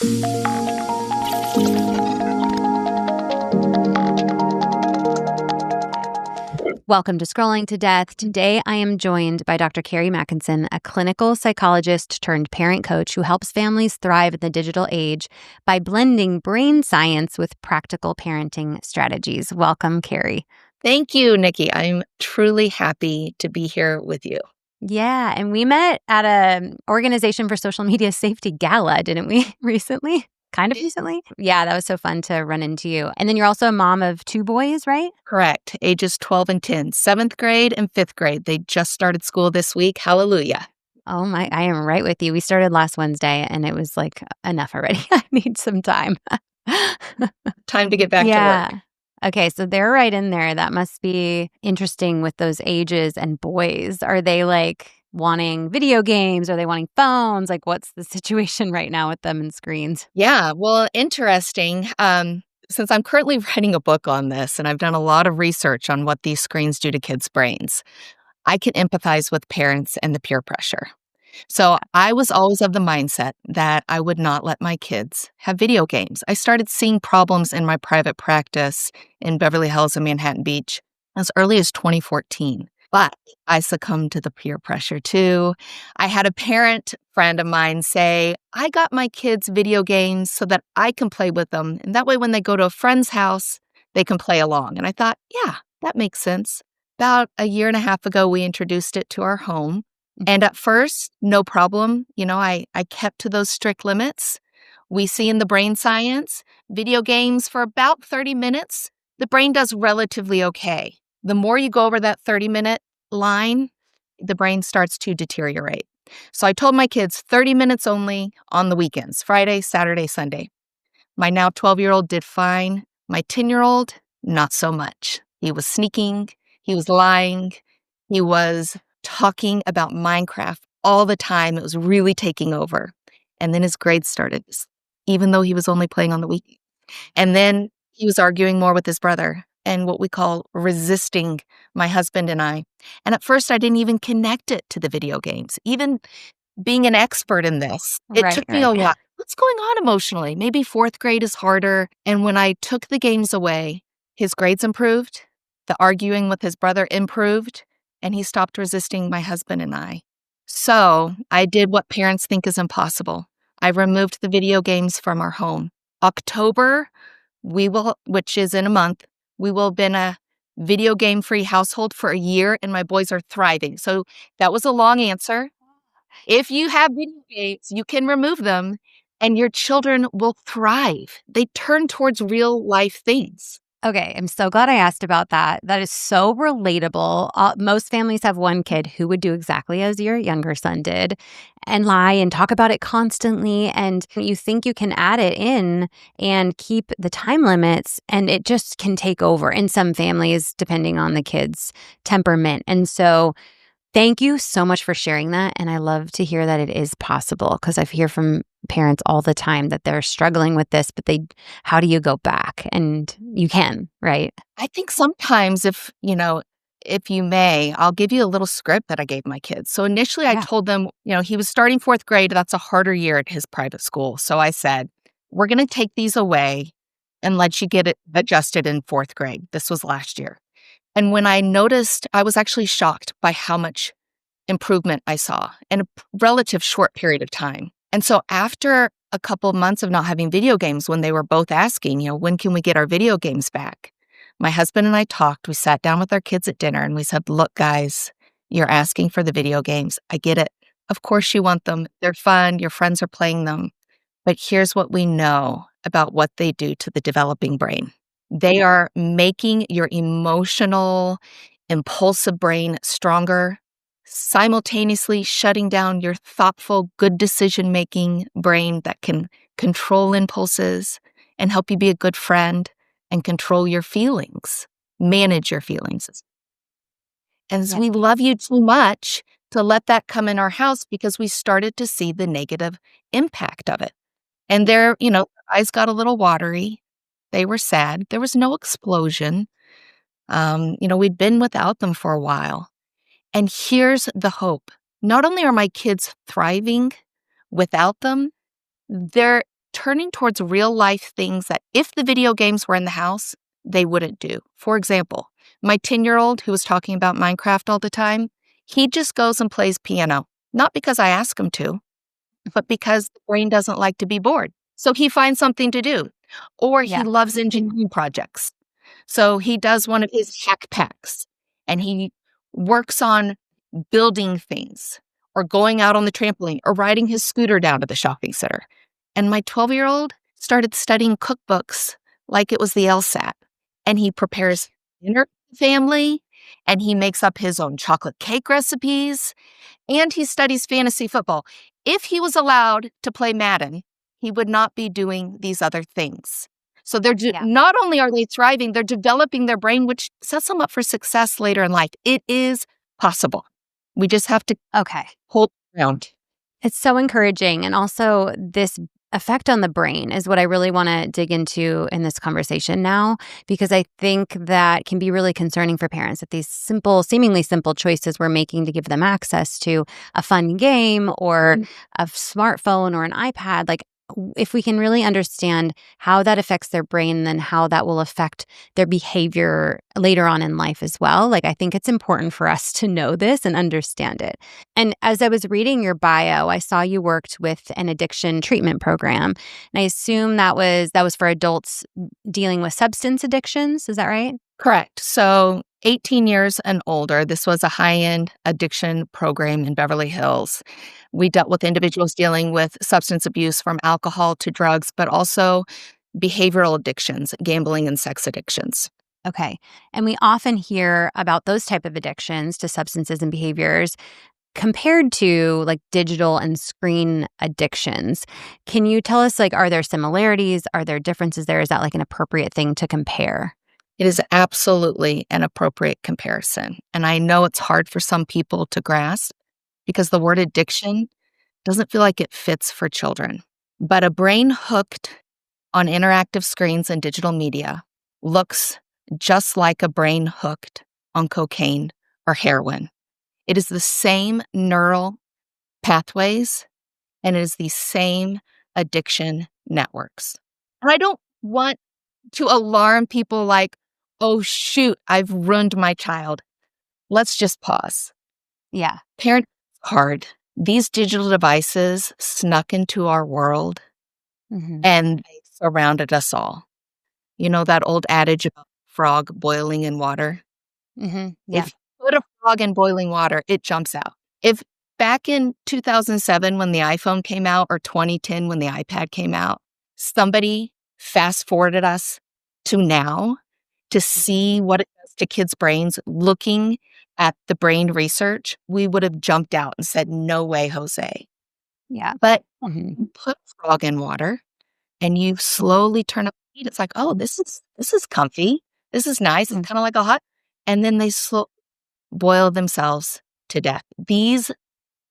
Welcome to Scrolling to Death. Today, I am joined by Dr. Carrie Mackensen, a clinical psychologist turned parent coach who helps families thrive in the digital age by blending brain science with practical parenting strategies. Welcome, Carrie. Thank you, Nicki. I'm truly happy to be here with you. Yeah, and we met at an Organization for Social Media Safety Gala, didn't we, recently? Kind of recently? Yeah, that was so fun to run into you. And then you're also a mom of 2 boys, right? Correct. Ages 12 and 10, 7th grade and 5th grade. They just started school this week. Hallelujah. Oh my, I am right with you. We started last Wednesday and it was like enough already. I need some time. Time to get back to work. Okay, so they're right in there. That must be interesting with those ages and boys. Are they like wanting video games? Are they wanting phones? Like, what's the situation right now with them and screens? Yeah, well, interesting. Since I'm currently writing a book on this and I've done a lot of research on what these screens do to kids' brains, I can empathize with parents and the peer pressure. So I was always of the mindset that I would not let my kids have video games. I started seeing problems in my private practice in Beverly Hills and Manhattan Beach as early as 2014. But I succumbed to the peer pressure too. I had a parent friend of mine say, I got my kids video games so that I can play with them. And that way, when they go to a friend's house, they can play along. And I thought, yeah, that makes sense. About a year and a half ago, we introduced it to our home. And at first, no problem. I kept to those strict limits. We see in the brain science, video games for about 30 minutes, the brain does relatively okay. The more you go over that 30-minute line, the brain starts to deteriorate. So I told my kids 30 minutes only on the weekends, Friday, Saturday, Sunday. My now 12-year-old did fine. My 10-year-old, not so much. He was sneaking. He was lying. He was talking about Minecraft all the time. It was really taking over. And then his grades started, even though he was only playing on the weekend. And then he was arguing more with his brother and what we call resisting my husband and I. And at first, I didn't even connect it to the video games. Even being an expert in this, it took me a while. What's going on emotionally? Maybe 4th grade is harder. And when I took the games away, his grades improved, the arguing with his brother improved, and he stopped resisting my husband and I. So I did what parents think is impossible. I removed the video games from our home. October, which is in a month, we will have been a video game-free household for a year, and my boys are thriving. So that was a long answer. If you have video games, you can remove them, and your children will thrive. They turn towards real-life things. Okay, I'm so glad I asked about that. That is so relatable. Most families have one kid who would do exactly as your younger son did and lie and talk about it constantly. And you think you can add it in and keep the time limits, and it just can take over in some families, depending on the kid's temperament. And so thank you so much for sharing that. And I love to hear that it is possible, because I hear from parents all the time that they're struggling with this, but how do you go back? And you can, right? I think sometimes if you may, I'll give you a little script that I gave my kids. So initially I told them, he was starting 4th grade. That's a harder year at his private school. So I said, we're going to take these away and let you get it adjusted in 4th grade. This was last year. And when I noticed, I was actually shocked by how much improvement I saw in a relative short period of time. And so after a couple of months of not having video games, when they were both asking, when can we get our video games back? My husband and I talked. We sat down with our kids at dinner and we said, look, guys, you're asking for the video games. I get it. Of course you want them. They're fun. Your friends are playing them. But here's what we know about what they do to the developing brain. They are making your emotional, impulsive brain stronger, simultaneously shutting down your thoughtful, good decision-making brain that can control impulses and help you be a good friend and control your feelings, manage your feelings. And we love you too much to let that come in our house, because we started to see the negative impact of it. And their, eyes got a little watery. They were sad. There was no explosion. We'd been without them for a while. And here's the hope. Not only are my kids thriving without them, they're turning towards real life things that if the video games were in the house, they wouldn't do. For example, my 10-year-old who was talking about Minecraft all the time, he just goes and plays piano, not because I ask him to, but because the brain doesn't like to be bored. So he finds something to do. Or he Yeah. loves engineering projects. So he does one of his hack packs and he works on building things or going out on the trampoline or riding his scooter down to the shopping center. And my 12-year-old started studying cookbooks like it was the LSAT. And he prepares dinner for the family and he makes up his own chocolate cake recipes and he studies fantasy football. If he was allowed to play Madden, he would not be doing these other things. So Yeah. not only are they thriving, they're developing their brain, which sets them up for success later in life. It is possible. We just have to Okay. hold around. It's so encouraging. And also, this effect on the brain is what I really want to dig into in this conversation now, because I think that can be really concerning for parents that these simple, seemingly simple choices we're making to give them access to a fun game or a smartphone or an iPad, like if we can really understand how that affects their brain, then how that will affect their behavior later on in life as well. Like, I think it's important for us to know this and understand it. And as I was reading your bio, I saw you worked with an addiction treatment program. And I assume that was for adults dealing with substance addictions. Is that right? Correct. So 18 years and older, this was a high-end addiction program in Beverly Hills. We dealt with individuals dealing with substance abuse from alcohol to drugs, but also behavioral addictions, gambling and sex addictions. Okay. And we often hear about those type of addictions to substances and behaviors compared to like digital and screen addictions. Can you tell us, like, are there similarities? Are there differences there? Is that like an appropriate thing to compare? It is absolutely an appropriate comparison. And I know it's hard for some people to grasp because the word addiction doesn't feel like it fits for children. But a brain hooked on interactive screens and digital media looks just like a brain hooked on cocaine or heroin. It is the same neural pathways and it is the same addiction networks. And I don't want to alarm people like, oh, shoot, I've ruined my child. Let's just pause. Yeah. Parenting is hard. These digital devices snuck into our world Mm-hmm. and they surrounded us all. You know that old adage about frog boiling in water? Mm-hmm. If Yeah. you put a frog in boiling water, it jumps out. If back in 2007 when the iPhone came out or 2010 when the iPad came out, somebody fast forwarded us to now to see what it does to kids' brains, looking at the brain research, we would have jumped out and said, no way, Jose. Yeah. But Mm-hmm. you put a frog in water and you slowly turn up the heat. It's like, oh, this is comfy. This is nice. It's kind of like a hot. And then they boil themselves to death. These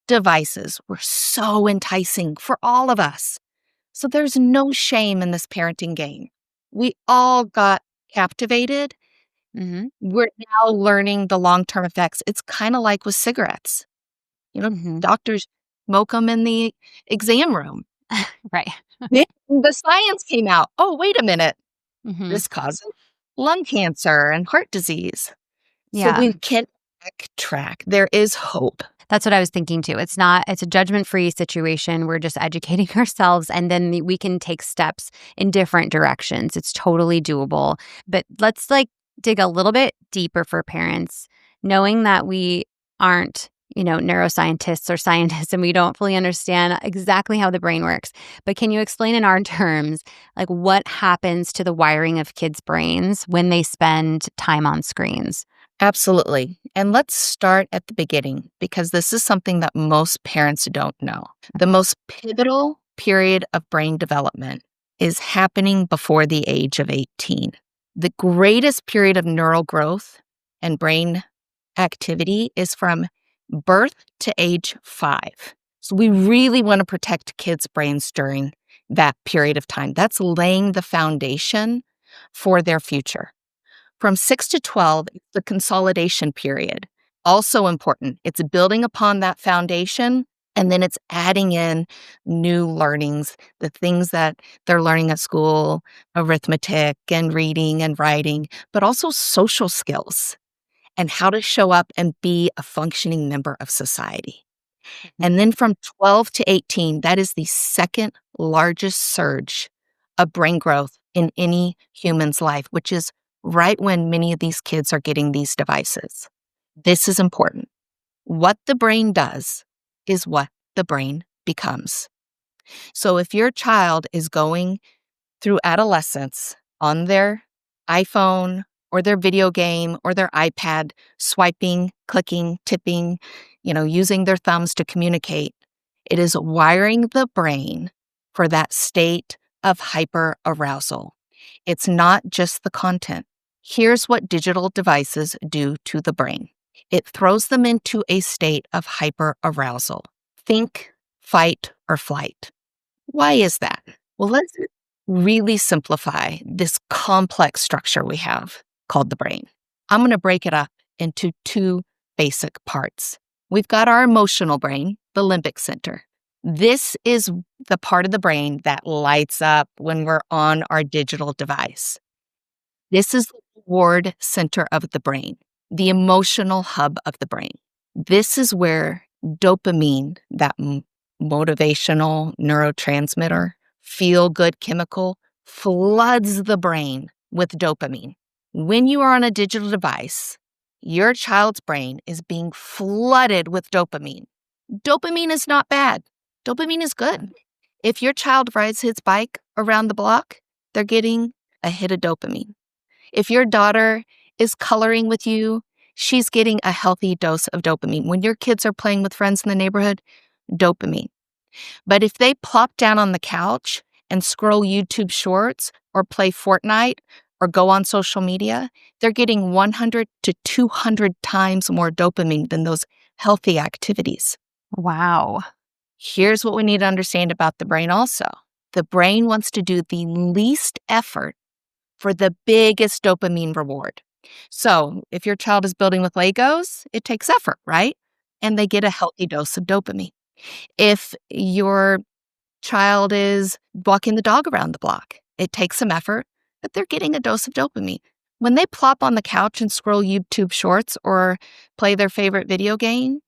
devices were so enticing for all of us. So there's no shame in this parenting game. We all got captivated. Mm-hmm. We're now learning the long-term effects. It's kind of like with cigarettes. You know, Mm-hmm. doctors smoke them in the exam room. Right. Then the science came out. Oh, wait a minute. Mm-hmm. This causes lung cancer and heart disease. So Yeah. we can backtrack. There is hope. That's what I was thinking too. It's a judgment-free situation. We're just educating ourselves and then we can take steps in different directions. It's totally doable. But let's like dig a little bit deeper for parents, knowing that we aren't, neuroscientists or scientists and we don't fully understand exactly how the brain works. But can you explain in our terms, like what happens to the wiring of kids' brains when they spend time on screens? Absolutely. And let's start at the beginning because this is something that most parents don't know. The most pivotal period of brain development is happening before the age of 18. The greatest period of neural growth and brain activity is from birth to age 5. So we really want to protect kids' brains during that period of time. That's laying the foundation for their future. From 6 to 12, it's the consolidation period. Also important. It's building upon that foundation And then it's adding in new learnings, the things that they're learning at school, arithmetic and reading and writing, but also social skills and how to show up and be a functioning member of society. And then from 12 to 18, that is the second largest surge of brain growth in any human's life, which is right when many of these kids are getting these devices. This is important. What the brain does is what the brain becomes. So if your child is going through adolescence on their iPhone or their video game or their iPad, swiping, clicking, tipping, using their thumbs to communicate, it is wiring the brain for that state of hyperarousal. It's not just the content. Here's what digital devices do to the brain. It throws them into a state of hyperarousal. Think, fight, or flight. Why is that? Well, let's really simplify this complex structure we have called the brain. I'm going to break it up into two basic parts. We've got our emotional brain, the limbic center. This is the part of the brain that lights up when we're on our digital device. This is the reward center of the brain, the emotional hub of the brain. This is where dopamine, that motivational neurotransmitter, feel-good chemical, floods the brain with dopamine. When you are on a digital device, your child's brain is being flooded with dopamine. Dopamine is not bad. Dopamine is good. If your child rides his bike around the block, they're getting a hit of dopamine. If your daughter is coloring with you, she's getting a healthy dose of dopamine. When your kids are playing with friends in the neighborhood, dopamine. But if they plop down on the couch and scroll YouTube shorts or play Fortnite or go on social media, they're getting 100 to 200 times more dopamine than those healthy activities. Wow. Here's what we need to understand about the brain also. The brain wants to do the least effort for the biggest dopamine reward. So if your child is building with Legos, it takes effort, right? And they get a healthy dose of dopamine. If your child is walking the dog around the block, it takes some effort, but they're getting a dose of dopamine. When they plop on the couch and scroll YouTube shorts or play their favorite video game,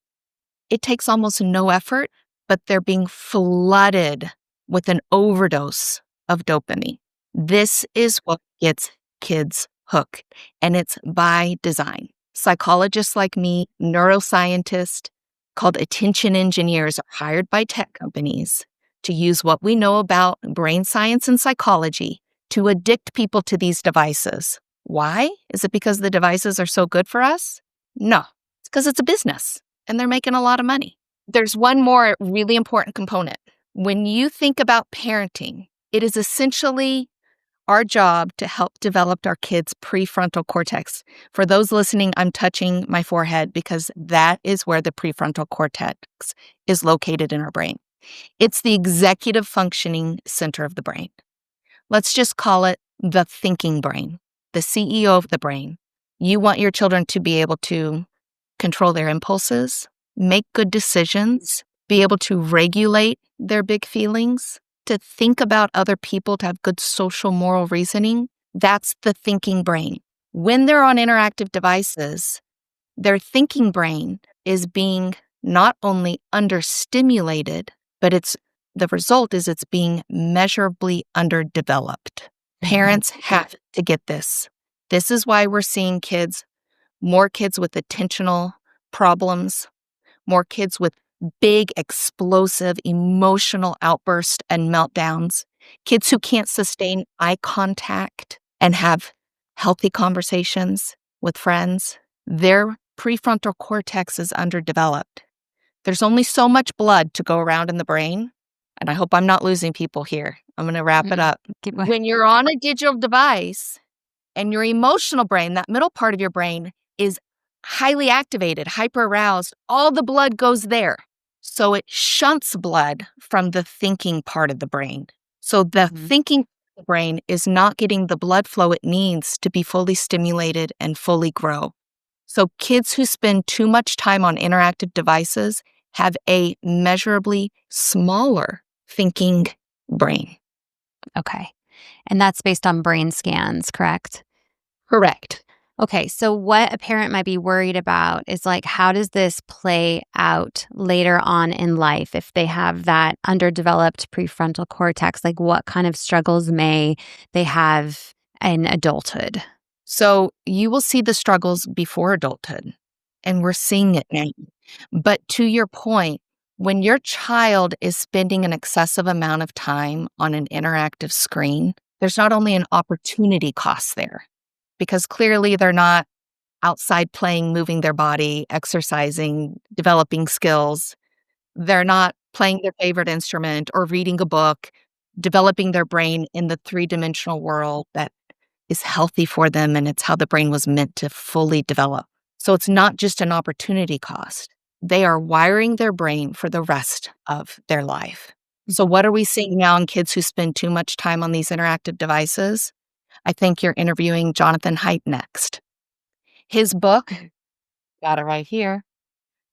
it takes almost no effort, but they're being flooded with an overdose of dopamine. This is what gets kids hooked, and it's by design. Psychologists like me, neuroscientists, called attention engineers, are hired by tech companies to use what we know about brain science and psychology to addict people to these devices. Why? Is it because the devices are so good for us? No, it's because it's a business and they're making a lot of money. There's one more really important component. When you think about parenting, it is essentially our job to help develop our kids' prefrontal cortex. For those listening, I'm touching my forehead because that is where the prefrontal cortex is located in our brain. It's the executive functioning center of the brain. Let's just call it the thinking brain, the CEO of the brain. You want your children to be able to control their impulses, make good decisions, be able to regulate their big feelings, to think about other people, to have good social moral reasoning. That's the thinking brain. When they're on interactive devices, their thinking brain is being not only understimulated, but the result is it's being measurably underdeveloped. Parents have to get this. This is why we're seeing more kids with attentional problems, more kids with big, explosive, emotional outbursts and meltdowns, kids who can't sustain eye contact and have healthy conversations with friends. Their prefrontal cortex is underdeveloped. There's only so much blood to go around in the brain, and I hope I'm not losing people here. I'm going to wrap it up. When you're on a digital device and your emotional brain, that middle part of your brain, is highly activated, hyper-aroused, all the blood goes there. So it shunts blood from the thinking part of the brain. So the thinking brain is not getting the blood flow it needs to be fully stimulated and fully grow. So kids who spend too much time on interactive devices have a measurably smaller thinking brain. Okay. And that's based on brain scans, correct? Correct. Okay, so what a parent might be worried about is like, how does this play out later on in life if they have that underdeveloped prefrontal cortex? Like, what kind of struggles may they have in adulthood? So you will see the struggles before adulthood, and we're seeing it now. But to your point, when your child is spending an excessive amount of time on an interactive screen, there's not only an opportunity cost there, because clearly they're not outside playing, moving their body, exercising, developing skills. They're not playing their favorite instrument or reading a book, developing their brain in the three-dimensional world that is healthy for them, and it's how the brain was meant to fully develop. So it's not just an opportunity cost. They are wiring their brain for the rest of their life. So what are we seeing now in kids who spend too much time on these interactive devices? I think you're interviewing Jonathan Haidt next. His book, got it right here,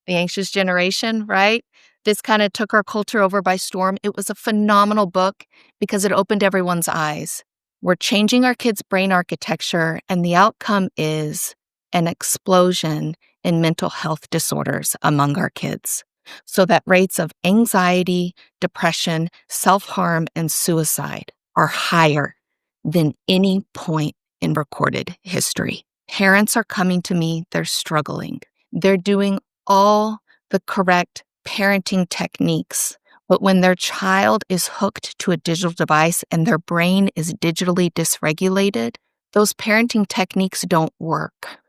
The Anxious Generation, right? This kind of took our culture over by storm. It was a phenomenal book because it opened everyone's eyes. We're changing our kids' brain architecture, and the outcome is an explosion in mental health disorders among our kids. So that rates of anxiety, depression, self-harm, and suicide are higher than any point in recorded history. Parents are coming to me, they're struggling. They're doing all the correct parenting techniques, but when their child is hooked to a digital device and their brain is digitally dysregulated, those parenting techniques don't work.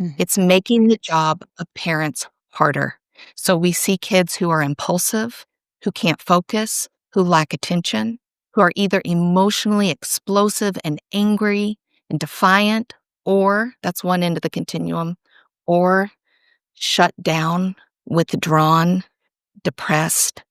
Mhm. It's making the job of parents harder. So we see kids who are impulsive, who can't focus, who lack attention, who are either emotionally explosive and angry and defiant, or that's one end of the continuum, or shut down, withdrawn, depressed,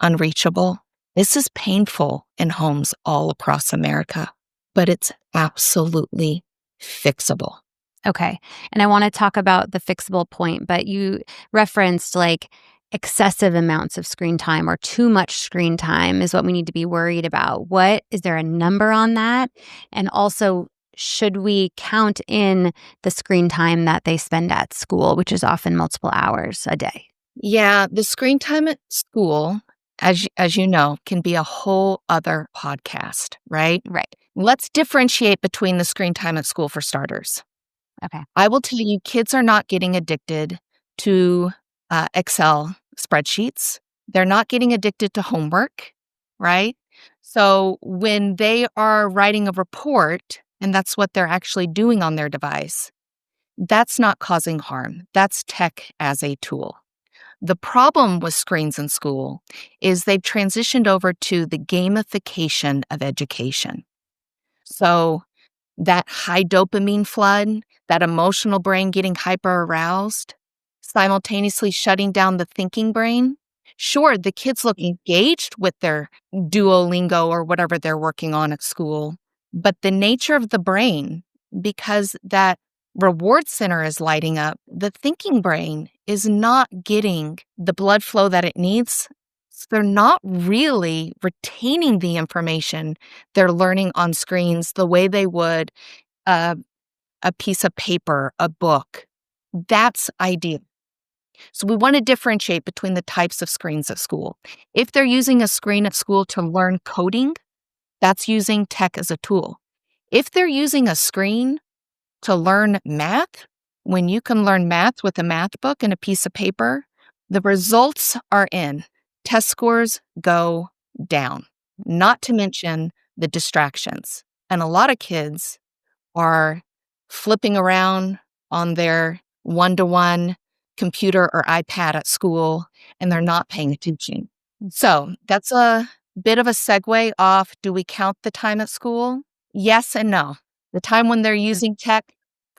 unreachable. This is painful in homes all across America, but it's absolutely fixable. Okay. And I want to talk about the fixable point, but you referenced like excessive amounts of screen time or too much screen time is what we need to be worried about. What is there a number on that? And also, should we count in the screen time that they spend at school, which is often multiple hours a day? Yeah, the screen time at school, as you know, can be a whole other podcast, right? Right. Let's differentiate between the screen time at school for starters. Okay. I will tell you, kids are not getting addicted to Excel spreadsheets. They're not getting addicted to homework, right? So when they are writing a report, and that's what they're actually doing on their device, that's not causing harm. That's tech as a tool. The problem with screens in school is they've transitioned over to the gamification of education. So that high dopamine flood, that emotional brain getting hyper aroused, simultaneously shutting down the thinking brain. Sure, the kids look engaged with their Duolingo or whatever they're working on at school, but the nature of the brain, because that reward center is lighting up, the thinking brain is not getting the blood flow that it needs. So they're not really retaining the information they're learning on screens the way they would a, a piece of paper, a book. That's ideal. So we want to differentiate between the types of screens at school. If they're using a screen at school to learn coding, that's using tech as a tool. If they're using a screen to learn math, when you can learn math with a math book and a piece of paper, the results are in. Test scores go down, not to mention the distractions. And a lot of kids are flipping around on their one-to-one computer or iPad at school, and they're not paying attention. So that's a bit of a segue off. Do we count the time at school? Yes and no. The time when they're using tech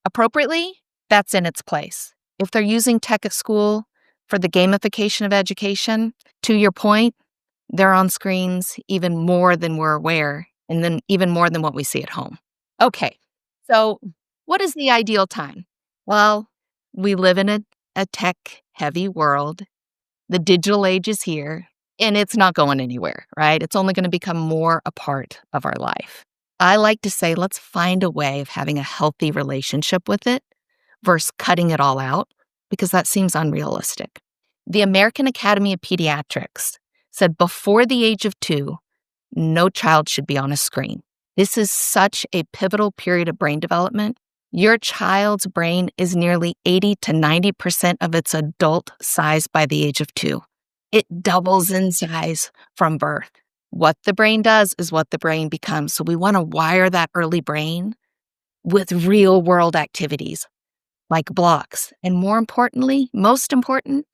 appropriately, that's in its place. If they're using tech at school for the gamification of education, to your point, they're on screens even more than we're aware, and then even more than what we see at home. Okay, so what is the ideal time? Well, we live in a tech-heavy world. The digital age is here, and it's not going anywhere, right? It's only going to become more a part of our life. I like to say, let's find a way of having a healthy relationship with it versus cutting it all out, because that seems unrealistic. The American Academy of Pediatrics said before the age of 2, no child should be on a screen. This is such a pivotal period of brain development. Your child's brain is nearly 80 to 90% of its adult size by the age of 2. It doubles in size from birth. What the brain does is what the brain becomes. So we want to wire that early brain with real world activities like blocks. And more importantly, most important,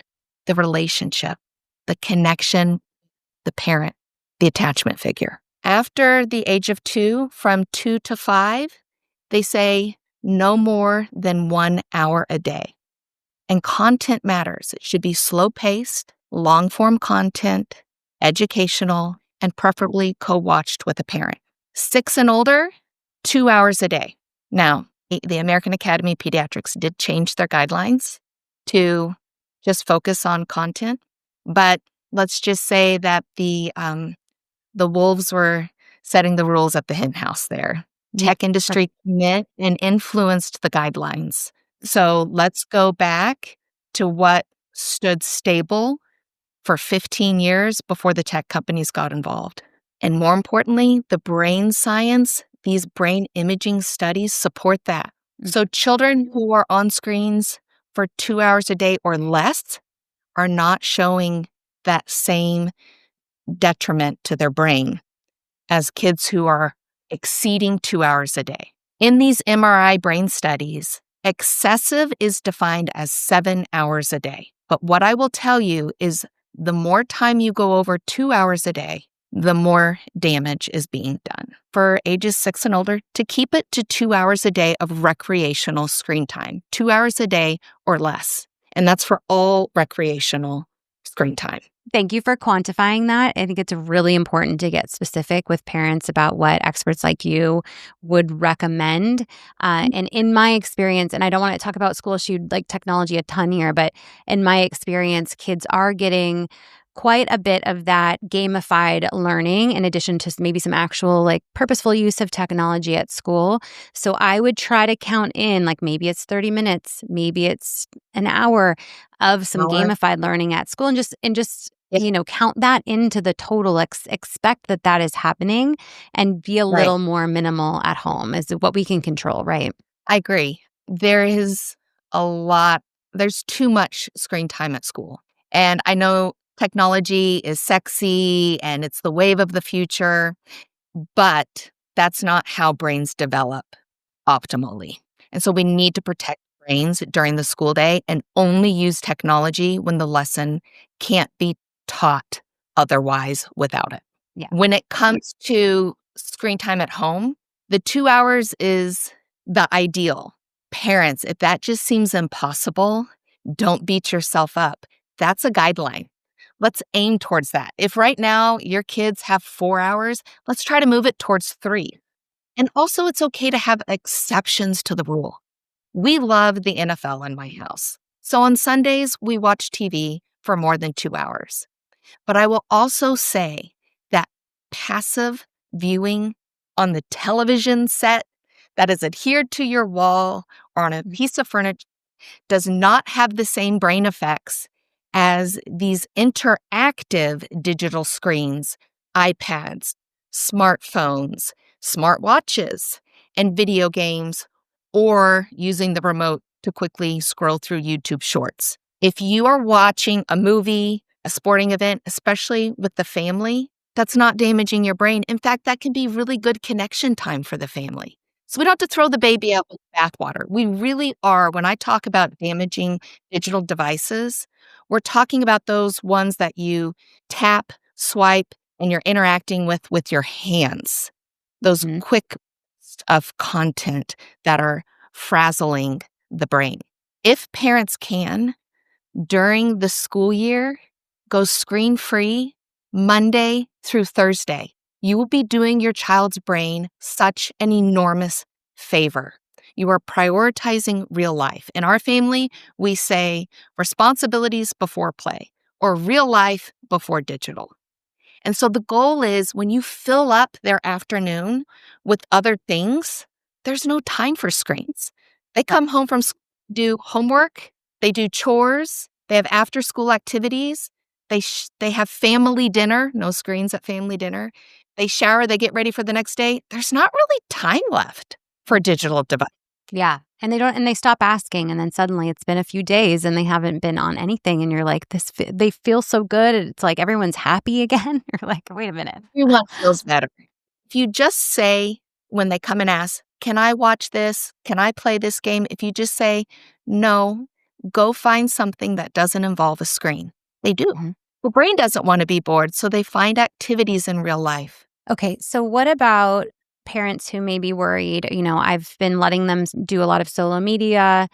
the relationship, the connection, the parent, the attachment figure. After the age of 2, from 2 to 5, they say no more than 1 hour a day. And content matters. It should be slow-paced, long-form content, educational, and preferably co-watched with a parent. 6 and older, 2 hours a day. Now, the American Academy of Pediatrics did change their guidelines to just focus on content, but let's just say that the wolves were setting the rules at the hen house there. Tech industry commit and influenced the guidelines. So let's go back to what stood stable for 15 years before the tech companies got involved. And more importantly, the brain science, these brain imaging studies support that. So children who are on screens for 2 hours a day or less are not showing that same detriment to their brain as kids who are exceeding 2 hours a day. In these MRI brain studies, excessive is defined as 7 hours a day. But what I will tell you is the more time you go over 2 hours a day, the more damage is being done. For ages 6 and older, to keep it to 2 hours a day of recreational screen time, 2 hours a day or less. And that's for all recreational screen time. Thank you for quantifying that. I think it's really important to get specific with parents about what experts like you would recommend. And in my experience, and I don't want to talk about school issue like technology a ton here, but in my experience, kids are getting quite a bit of that gamified learning in addition to maybe some actual like purposeful use of technology at school. So I would try to count in like maybe it's 30 minutes, maybe it's an hour of some gamified learning at school and just count that into the total. Expect that is happening and be a little more minimal at home is what we can control, right? I agree. There's too much screen time at school. And I know technology is sexy and it's the wave of the future, but that's not how brains develop optimally. And so we need to protect brains during the school day and only use technology when the lesson can't be taught otherwise without it. Yeah. When it comes to screen time at home, the 2 hours is the ideal. Parents, if that just seems impossible, don't beat yourself up. That's a guideline. Let's aim towards that. If right now your kids have 4 hours, let's try to move it towards 3. And also, it's okay to have exceptions to the rule. We love the NFL in my house. So on Sundays, we watch TV for more than 2 hours. But I will also say that passive viewing on the television set that is adhered to your wall or on a piece of furniture does not have the same brain effects as these interactive digital screens, iPads, smartphones, smartwatches, and video games, or using the remote to quickly scroll through YouTube Shorts. If you are watching a movie, a sporting event, especially with the family, that's not damaging your brain. In fact, that can be really good connection time for the family. So we don't have to throw the baby out with the bathwater. We really are, when I talk about damaging digital devices, we're talking about those ones that you tap, swipe, and you're interacting with your hands. Those quick of content that are frazzling the brain. If parents can, during the school year, go screen-free Monday through Thursday. You will be doing your child's brain such an enormous favor. You are prioritizing real life. In our family, we say responsibilities before play. or real life before digital. And so the goal is when you fill up their afternoon with other things, there's no time for screens. They come home from do homework, they do chores, they have after school activities, they have family dinner, no screens at family dinner. They shower, they get ready for the next day. There's not really time left for digital device. Yeah. And they stop asking. And then suddenly it's been a few days and they haven't been on anything. And you're like, they feel so good. It's like everyone's happy again. You're like, wait a minute. Everyone feels better. If you just say when they come and ask, can I watch this? Can I play this game? If you just say, no, go find something that doesn't involve a screen. They do. Mhm. The brain doesn't want to be bored, so they find activities in real life. Okay. So what about parents who may be worried? I've been letting them do a lot of solo media.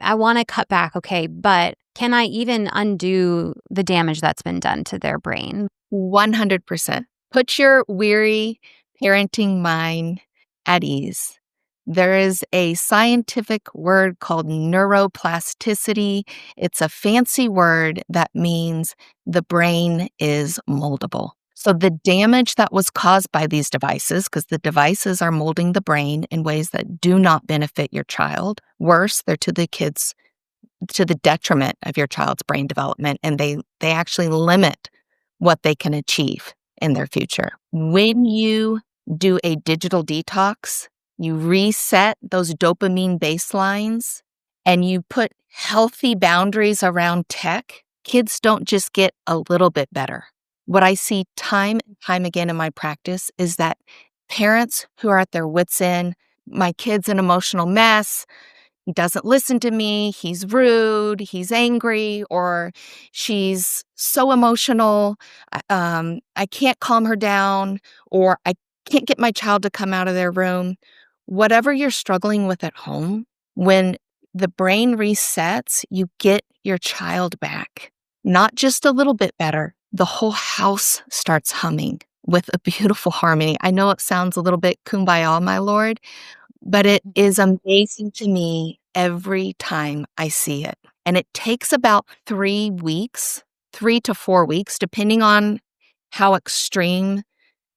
I want to cut back. Okay. But can I even undo the damage that's been done to their brain? 100%. Put your weary parenting mind at ease. There is a scientific word called neuroplasticity. It's a fancy word that means the brain is moldable. So the damage that was caused by these devices, because the devices are molding the brain in ways that do not benefit your child. Worse, they're to the detriment of your child's brain development, and they actually limit what they can achieve in their future. When you do a digital detox, you reset those dopamine baselines and you put healthy boundaries around tech, kids don't just get a little bit better. What I see time and time again in my practice is that parents who are at their wits' end, my kid's an emotional mess, he doesn't listen to me, he's rude, he's angry, or she's so emotional, I can't calm her down, or I can't get my child to come out of their room. Whatever you're struggling with at home, when the brain resets, you get your child back. Not just a little bit better, the whole house starts humming with a beautiful harmony. I know it sounds a little bit kumbaya, my lord, but it is amazing to me every time I see it. And it takes about 3 weeks, 3 to 4 weeks, depending on how extreme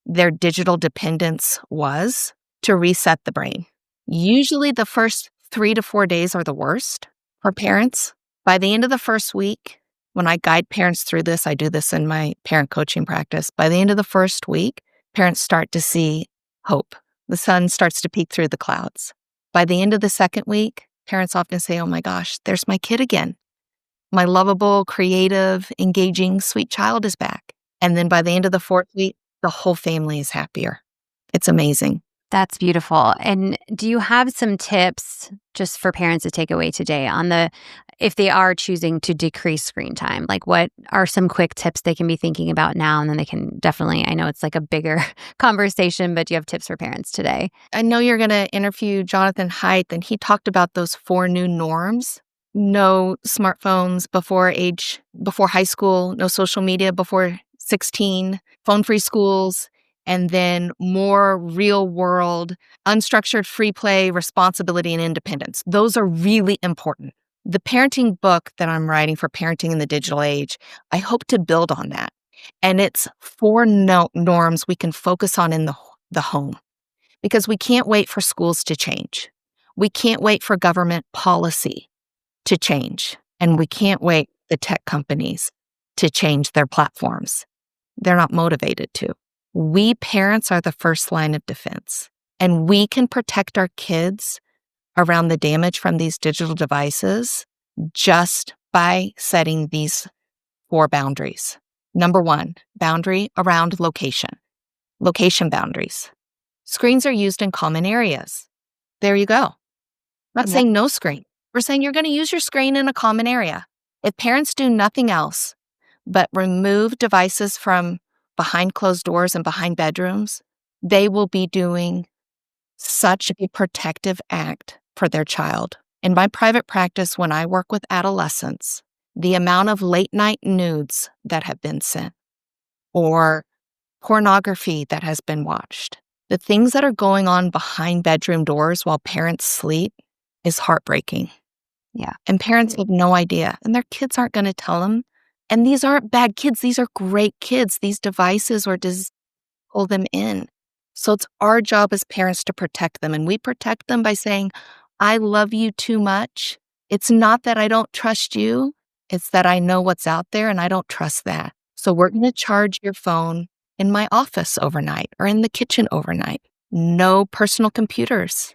their digital dependence was, to reset the brain. Usually the first 3 to 4 days are the worst for parents. By the end of the first week, when I guide parents through this, I do this in my parent coaching practice. By the end of the first week, parents start to see hope. The sun starts to peek through the clouds. By the end of the second week, parents often say, oh my gosh, there's my kid again. My lovable, creative, engaging, sweet child is back. And then by the end of the fourth week, the whole family is happier. It's amazing. That's beautiful. And do you have some tips just for parents to take away today on if they are choosing to decrease screen time? Like, what are some quick tips they can be thinking about now? And then they can definitely, I know it's like a bigger conversation, but do you have tips for parents today? I know you're going to interview Jonathan Haidt, and he talked about those 4 new norms. No smartphones before high school, no social media before 16, phone-free schools, and then more real-world, unstructured free play, responsibility, and independence. Those are really important. The parenting book that I'm writing for parenting in the digital age, I hope to build on that. And it's 4 norms we can focus on in the home, because we can't wait for schools to change. We can't wait for government policy to change. And we can't wait the tech companies to change their platforms. They're not motivated to. We parents are the first line of defense, and we can protect our kids around the damage from these digital devices just by setting these 4 boundaries. Number 1, boundary around location. Location boundaries. Screens are used in common areas. There you go. Not saying no screen. We're saying you're going to use your screen in a common area. If parents do nothing else but remove devices from behind closed doors and behind bedrooms, they will be doing such a protective act for their child. In my private practice, when I work with adolescents, the amount of late night nudes that have been sent or pornography that has been watched, the things that are going on behind bedroom doors while parents sleep is heartbreaking. Yeah. And parents have no idea, and their kids aren't going to tell them And these aren't bad kids. These are great kids. These devices are just pull them in. So it's our job as parents to protect them. And we protect them by saying, I love you too much. It's not that I don't trust you. It's that I know what's out there and I don't trust that. So we're going to charge your phone in my office overnight or in the kitchen overnight. No personal computers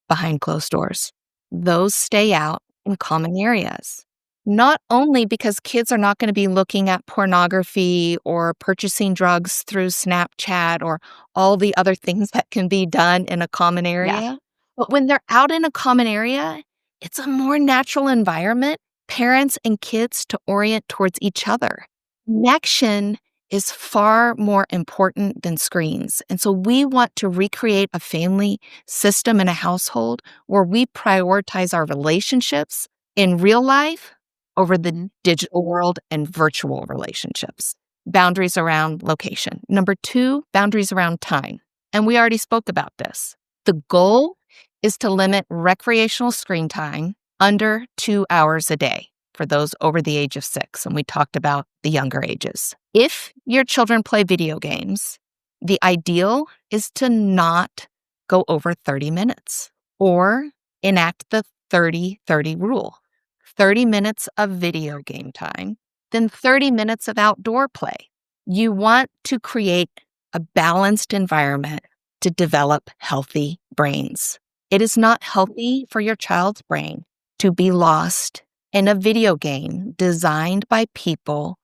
behind closed doors. Those stay out in common areas. Not only because kids are not going to be looking at pornography or purchasing drugs through Snapchat or all the other things that can be done in a common area, but when they're out in a common area, it's a more natural environment, parents and kids to orient towards each other. Connection is far more important than screens. And so we want to recreate a family system and a household where we prioritize our relationships in real life over the digital world and virtual relationships. Boundaries around location. Number 2, boundaries around time. And we already spoke about this. The goal is to limit recreational screen time under 2 hours a day for those over the age of 6. And we talked about the younger ages. If your children play video games, the ideal is to not go over 30 minutes or enact the 30-30 rule. 30 minutes of video game time, then 30 minutes of outdoor play. You want to create a balanced environment to develop healthy brains. It is not healthy for your child's brain to be lost in a video game designed by people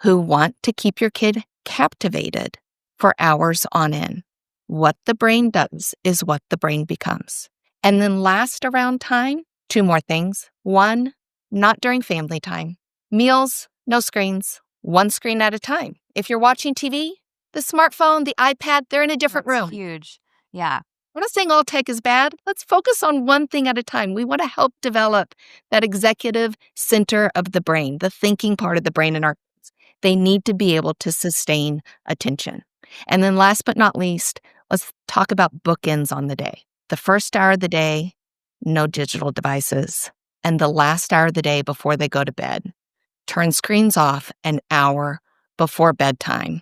who want to keep your kid captivated for hours on end. What the brain does is what the brain becomes. And then last around time, 2 more things. 1, not during family time. Meals, no screens, 1 screen at a time. If you're watching TV, the smartphone, the iPad, they're in a different room. Huge. Yeah. We're not saying all tech is bad. Let's focus on one thing at a time. We want to help develop that executive center of the brain, the thinking part of the brain in our kids. They need to be able to sustain attention. And then last but not least, let's talk about bookends on the day. The first hour of the day, no digital devices. And the last hour of the day before they go to bed, turn screens off an hour before bedtime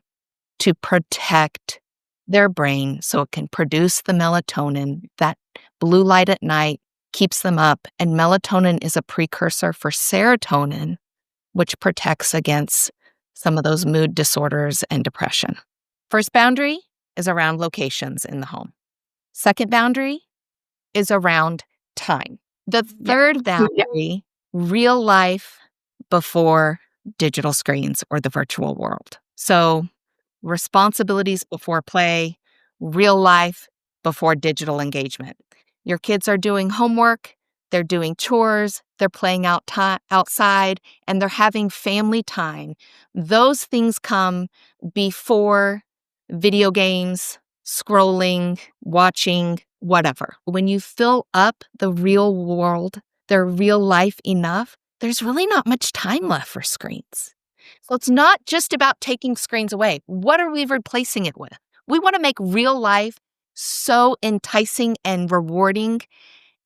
to protect their brain so it can produce the melatonin. That blue light at night keeps them up, and melatonin is a precursor for serotonin, which protects against some of those mood disorders and depression. First boundary is around locations in the home. Second boundary is around time. The third boundary, real life before digital screens or the virtual world. So responsibilities before play, real life before digital engagement. Your kids are doing homework, they're doing chores, they're playing outside, and they're having family time. Those things come before video games, scrolling, watching, whatever. When you fill up the real world, their real life enough, there's really not much time left for screens. So it's not just about taking screens away. What are we replacing it with? We want to make real life so enticing and rewarding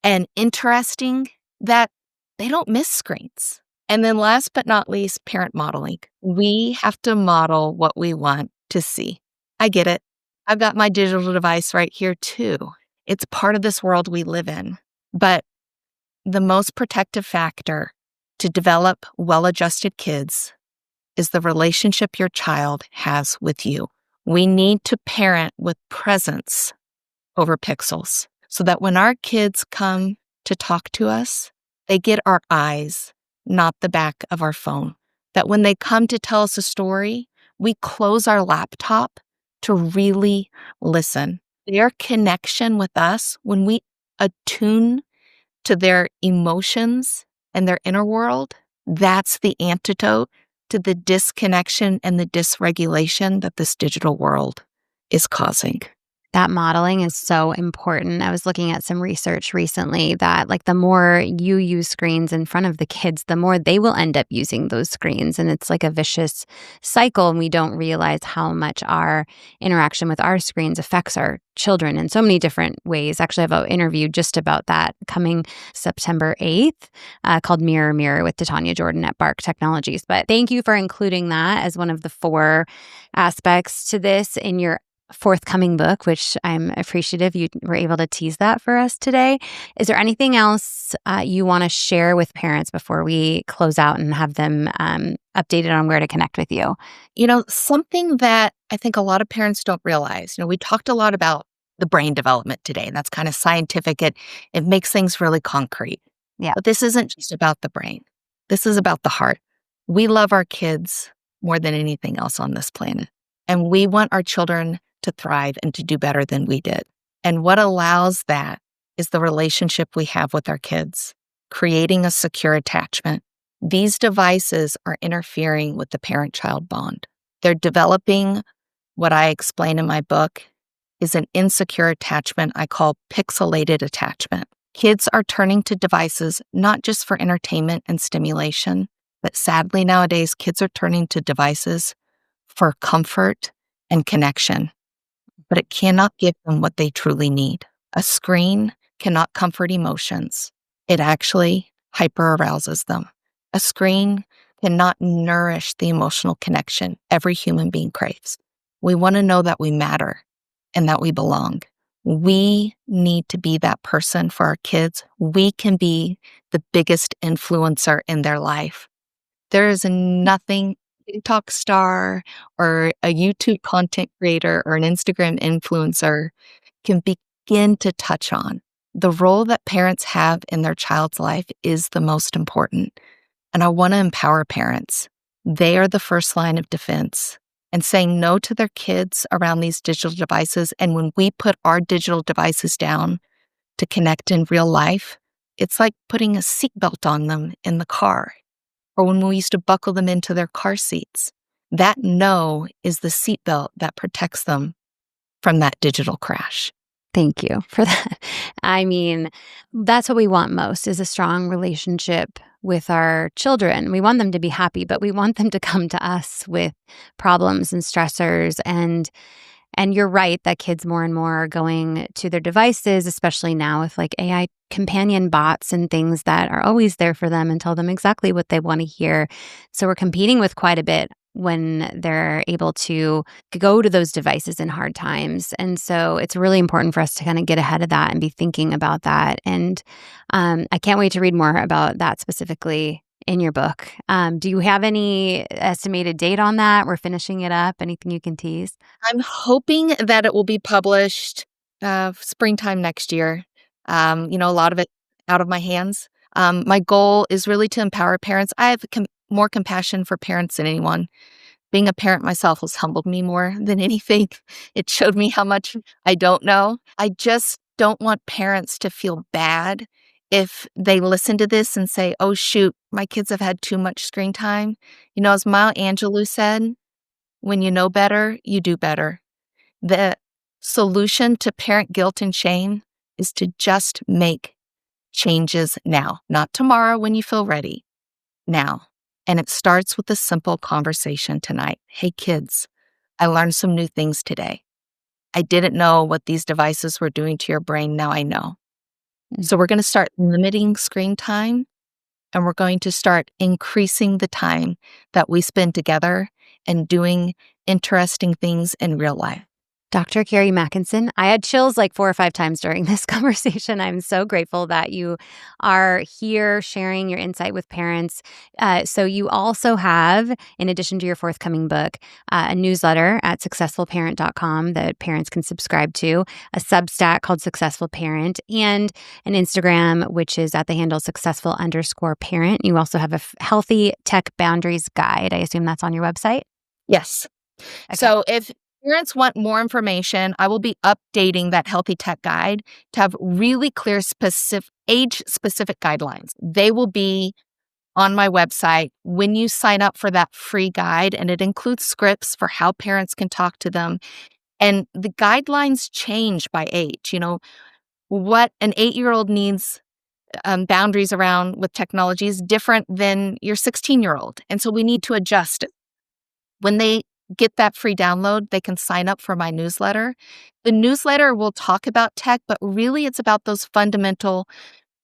and interesting that they don't miss screens. And then last but not least, parent modeling. We have to model what we want to see. I get it. I've got my digital device right here too. It's part of this world we live in. But the most protective factor to develop well-adjusted kids is the relationship your child has with you. We need to parent with presence over pixels so that when our kids come to talk to us, they get our eyes, not the back of our phone. That when they come to tell us a story, we close our laptop to really listen. Their connection with us, when we attune to their emotions and their inner world, that's the antidote to the disconnection and the dysregulation that this digital world is causing. That modeling is so important. I was looking at some research recently that like the more you use screens in front of the kids, the more they will end up using those screens. And it's like a vicious cycle. And we don't realize how much our interaction with our screens affects our children in so many different ways. Actually, I have an interview just about that coming September 8th called Mirror Mirror with Titania Jordan at Bark Technologies. But thank you for including that as one of the 4 aspects to this in your forthcoming book, which I'm appreciative you were able to tease that for us today. Is there anything else you want to share with parents before we close out and have them updated on where to connect with you? Something that I think a lot of parents don't realize, we talked a lot about the brain development today, and that's kind of scientific. It makes things really concrete. Yeah. But this isn't just about the brain. This is about the heart. We love our kids more than anything else on this planet. And we want our children to thrive and to do better than we did. And what allows that is the relationship we have with our kids, creating a secure attachment. These devices are interfering with the parent-child bond. They're developing what I explain in my book is an insecure attachment I call pixelated attachment. Kids are turning to devices not just for entertainment and stimulation, but sadly nowadays, kids are turning to devices for comfort and connection. But it cannot give them what they truly need. A screen cannot comfort emotions. It actually hyper-arouses them. A screen cannot nourish the emotional connection every human being craves. We want to know that we matter and that we belong. We need to be that person for our kids. We can be the biggest influencer in their life. There is nothing TikTok star or a YouTube content creator or an Instagram influencer can begin to touch on. The role that parents have in their child's life is the most important. And I want to empower parents. They are the first line of defense. And saying no to their kids around these digital devices. And when we put our digital devices down to connect in real life, it's like putting a seatbelt on them in the car. Or when we used to buckle them into their car seats. That no is the seatbelt that protects them from that digital crash. Thank you for that. I mean, that's what we want most is a strong relationship with our children. We want them to be happy, but we want them to come to us with problems and stressors. And you're right that kids more and more are going to their devices, especially now with like AI companion bots and things that are always there for them and tell them exactly what they want to hear. So we're competing with quite a bit when they're able to go to those devices in hard times. And so it's really important for us to kind of get ahead of that and be thinking about that. And I can't wait to read more about that specifically in your book. Do you have any estimated date on that? We're finishing it up. Anything you can tease? I'm hoping that it will be published springtime next year. A lot of it out of my hands. My goal is really to empower parents. I have more compassion for parents than anyone. Being a parent myself has humbled me more than anything. It showed me how much I don't know. I just don't want parents to feel bad if they listen to this and say, oh, shoot, my kids have had too much screen time. As Maya Angelou said, when you know better, you do better. The solution to parent guilt and shame is to just make changes now, not tomorrow when you feel ready, now. And it starts with a simple conversation tonight. Hey, kids, I learned some new things today. I didn't know what these devices were doing to your brain. Now I know. So we're going to start limiting screen time, and we're going to start increasing the time that we spend together and doing interesting things in real life. Dr. Carrie Mackensen, I had chills like 4 or 5 times during this conversation. I'm so grateful that you are here sharing your insight with parents. So you also have, in addition to your forthcoming book, a newsletter at successfulparent.com that parents can subscribe to, a Substack called Successful Parent, and an Instagram, which is at the handle successful_parent. You also have a healthy tech boundaries guide. I assume that's on your website? Yes. Okay. So if parents want more information, I will be updating that Healthy Tech Guide to have really clear age-specific guidelines. They will be on my website when you sign up for that free guide, and it includes scripts for how parents can talk to them. And the guidelines change by age. What an 8-year-old needs boundaries around with technology is different than your 16-year-old. And so we need to adjust it. When they get that free download, they can sign up for my newsletter. The newsletter will talk about tech, but really it's about those fundamental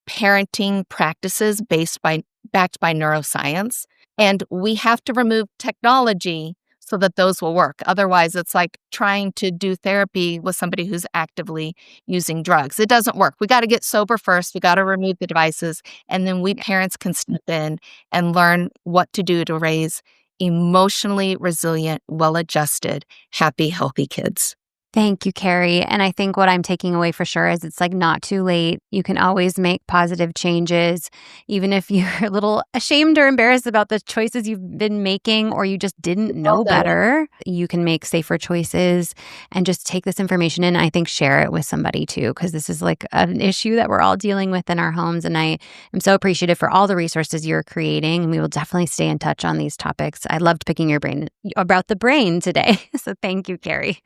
parenting practices backed by neuroscience. And we have to remove technology so that those will work. Otherwise, it's like trying to do therapy with somebody who's actively using drugs. It doesn't work. We got to get sober first. We got to remove the devices. And then we parents can step in and learn what to do to raise emotionally resilient, well-adjusted, happy, healthy kids. Thank you, Carrie. And I think what I'm taking away for sure is it's like not too late. You can always make positive changes, even if you're a little ashamed or embarrassed about the choices you've been making or you just didn't know better. You can make safer choices and just take this information in. I think share it with somebody too, because this is like an issue that we're all dealing with in our homes. And I am so appreciative for all the resources you're creating. We will definitely stay in touch on these topics. I loved picking your brain about the brain today. So thank you, Carrie.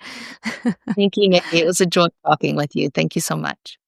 Thank you, Nikki. It was a joy talking with you. Thank you so much.